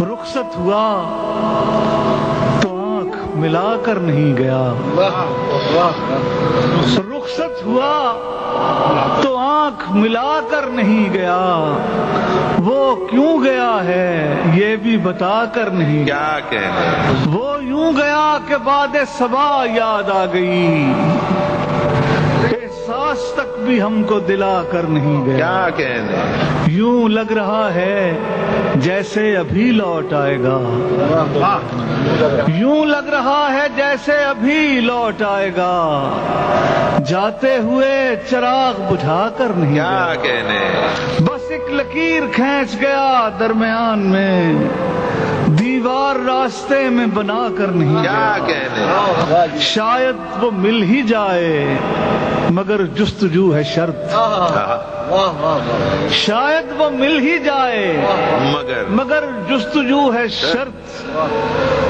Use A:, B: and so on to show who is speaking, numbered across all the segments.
A: رخصت ہوا تو آنکھ ملا کر نہیں گیا، رخصت ہوا تو آنکھ ملا کر نہیں گیا، وہ کیوں گیا ہے یہ بھی بتا کر نہیں گیا،
B: کیا کہنے
A: وہ یوں گیا کہ بعد صبا یاد آ گئی، احساس تک بھی ہم کو دلا کر نہیں گیا،
B: کیا کہنے
A: یوں لگ رہا ہے جیسے ابھی لوٹ آئے گا، یوں لگ رہا ہے جیسے ابھی لوٹ آئے گا، جاتے ہوئے چراغ بجھا کر نہیں
B: کیا
A: گیا،
B: کہنے
A: بس ایک لکیر کھینچ گیا درمیان میں، دیوار راستے میں بنا کر نہیں
B: کیا
A: گیا،
B: کہنے
A: شاید وہ مل ہی جائے مگر جستجو ہے شرط، شاید وہ مل ہی جائے مگر جستجو ہے شرط،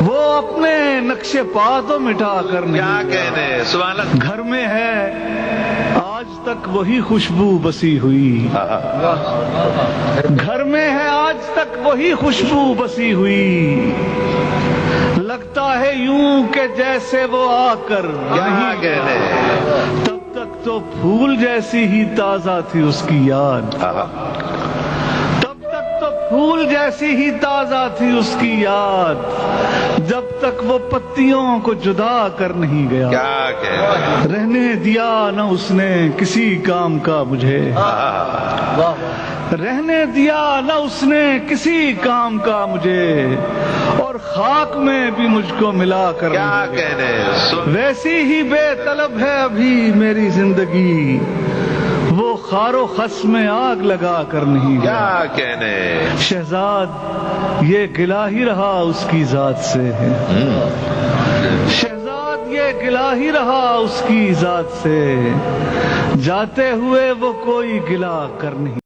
A: وہ اپنے نقش پا تو مٹا کر
B: کیا
A: نہیں گیا،
B: کہنے سبحان اللہ
A: گھر میں ہے آج تک وہی خوشبو بسی ہوئی، گھر میں ہے آج تک وہی خوشبو بسی ہوئی، لگتا ہے یوں کہ جیسے وہ آ کر
B: کیا
A: نہیں گیا،
B: کہنے
A: تب تک تو پھول جیسی ہی تازہ تھی اس کی یاد، تب تک تو پھول جیسی ہی تازہ تھی اس کی یاد، جب تک وہ پتیوں کو جدا کر نہیں گیا،
B: کیا کہنے
A: رہنے دیا نہ اس نے کسی کام کا مجھے، رہنے دیا نہ اس نے کسی کام کا مجھے، اور خاک میں بھی مجھ کو ملا کر
B: کیا
A: نہیں گیا،
B: کہنے
A: ویسی ہی بے طلب ہے ابھی میری زندگی، وہ خار و خس میں آگ لگا کر نہیں گیا،
B: کیا کہنے
A: شہزاد یہ گلہ ہی رہا اس کی ذات سے، شہزاد یہ گلہ ہی رہا اس کی ذات سے، جاتے ہوئے وہ کوئی گلہ کر نہیں